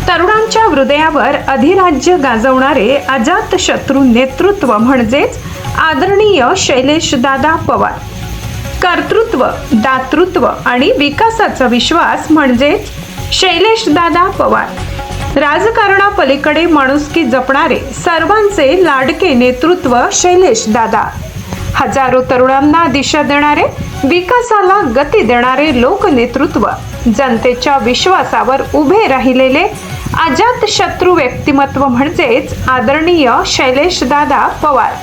तरुणांच्या हृदयावर अधिराज्य गाजवणारे अजातशत्रू नेतृत्व म्हणजेच आदरणीय शैलेशदादा पवार. कर्तृत्व, दातृत्व आणि विकासाचा विश्वास म्हणजेच शैलेशदादा पवार. राजकारणापलीकडे माणुसकी जपणारे सर्वांचे लाडके नेतृत्व शैलेशदादा. हजारो तरुणांना दिशा देणारे, विकासाला गती देणारे लोकनेतृत्व, जनतेच्या विश्वासावर उभे राहिलेले अजातशत्रू व्यक्तिमत्व म्हणजेच आदरणीय शैलेशदादा पवार.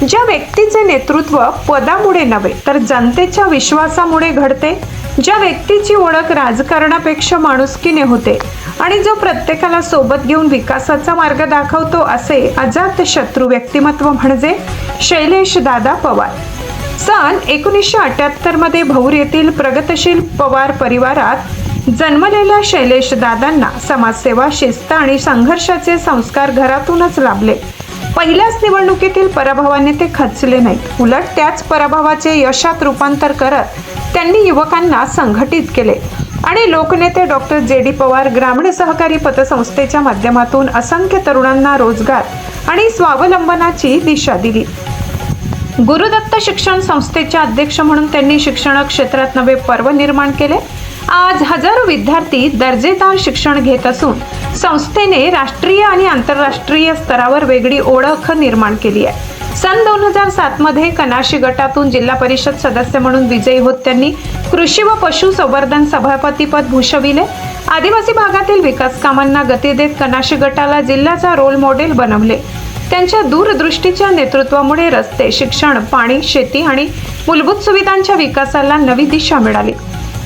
ज्या व्यक्तीचे नेतृत्व पदामुळे नव्हे तर जनतेच्या विश्वासामुळे घडते, ज्या व्यक्तीची ओळख राजकारणापेक्षा माणुसकीने होते आणि जो प्रत्येकाला सोबत घेऊन विकासाचा मार्ग दाखवतो, असे अजातशत्रू व्यक्तिमत्व म्हणजे शैलेशदादा पवार. सन 1978 मध्ये भौर येथील प्रगतशील पवार परिवारात जन्मलेल्या शैलेशदादांना समाजसेवा, शिस्त आणि संघर्षाचे संस्कार घरातूनच लाभले. पहिल्याच निवडणुकीतील पराभवाने ते खचले नाहीत, उलट त्याच पराभवाचे यशात रूपांतर करत त्यांनी युवकांना संघटित केले आणि लोकनेते डॉक्टर जे.डी. पवार ग्रामीण सहकारी पतसंस्थेच्या माध्यमातून असंख्य तरुणांना रोजगार आणि स्वावलंबनाची दिशा दिली. गुरुदत्त शिक्षण संस्थेच्या अध्यक्ष म्हणून त्यांनी शिक्षण क्षेत्रात नवे पर्व निर्माण केले. आज हजारो विद्यार्थी दर्जेदार शिक्षण घेत असून संस्थेने राष्ट्रीय आणि आंतरराष्ट्रीय स्तरावर वेगळी ओळख निर्माण केली आहे. सन 2007 मध्ये कनाशी गटातून जिल्हा परिषद सदस्य म्हणून विजयी होत त्यांनी कृषी व पशु संवर्धन सभापतीपद भूषविले. आदिवासी भागातील विकास कामांना गती देत कनाशी गटाला जिल्ह्याचा रोल मॉडेल बनवले. त्यांच्या दूरदृष्टीच्या नेतृत्वामुळे रस्ते, शिक्षण, पाणी, शेती आणि मूलभूत सुविधांच्या विकासाला नवी दिशा मिळाली.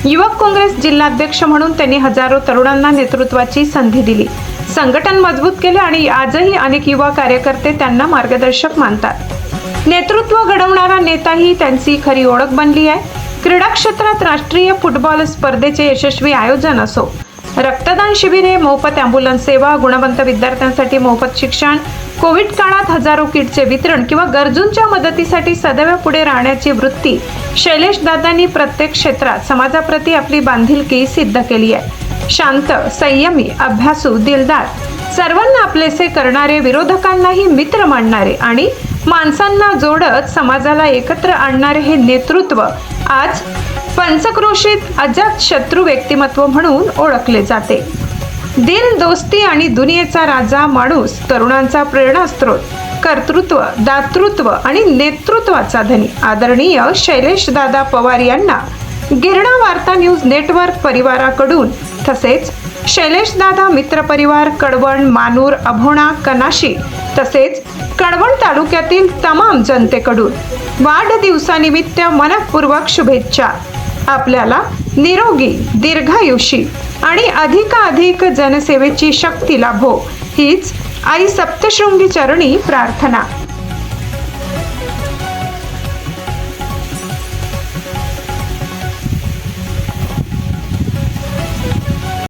युवक काँग्रेस जिल्हाध्यक्ष म्हणून त्यांनी हजारो तरुणांना नेतृत्वाची संधी दिली, संघटन मजबूत केले आणि आजही अनेक युवा कार्यकर्ते त्यांना मार्गदर्शक मानतात. नेतृत्व घडवणारा नेता ही त्यांची खरी ओळख बनली आहे. क्रीडा क्षेत्रात राष्ट्रीय फुटबॉल स्पर्धेचे यशस्वी आयोजन असो, रक्तदान शिबिरे, मोफत ॲम्ब्युलन्स सेवा, गुणवंत विद्यार्थ्यांसाठी मोफत शिक्षण, कोविड काळात हजारो किटचे वितरण किंवा गरजूंच्या मदतीसाठी सदैव पुढे राहण्याची वृत्ती शैलेशदादांनी प्रत्येक क्षेत्रात समाजाप्रती आपली बांधिलकी सिद्ध केली आहे. शांत, संयमी, अभ्यासू, दिलदार, सर्वांना आपलेसे करणारे, विरोधकांनाही मित्र मानणारे आणि माणसांना जोडत समाजाला एकत्र आणणारे हे नेतृत्व आज पंचक्रोशीत अजातशत्रू व्यक्तिमत्व म्हणून ओळखले जाते. दिल, दोस्ती आणि दुनियेचा राजा माणूस, तरुणांचा प्रेरणास्त्रोत, कर्तृत्व, दातृत्व आणि नेतृत्वाचा धनी आदरणीय शैलेशदादा पवार यांना गिरणा वार्ता न्यूज नेटवर्क परिवाराकडून तसेच शैलेशदादा मित्र परिवार कडवण, मानूर, अभोणा, कनाशी तसेच कडवण तालुक्यातील तमाम जनतेकडून वाढदिवसानिमित्त मनपूर्वक शुभेच्छा. आपल्याला निरोगी, दीर्घायुषी आणि अधिकाधिक जनसेवेची शक्ती लाभो हीच आई सप्तशृंगी चरणी प्रार्थना.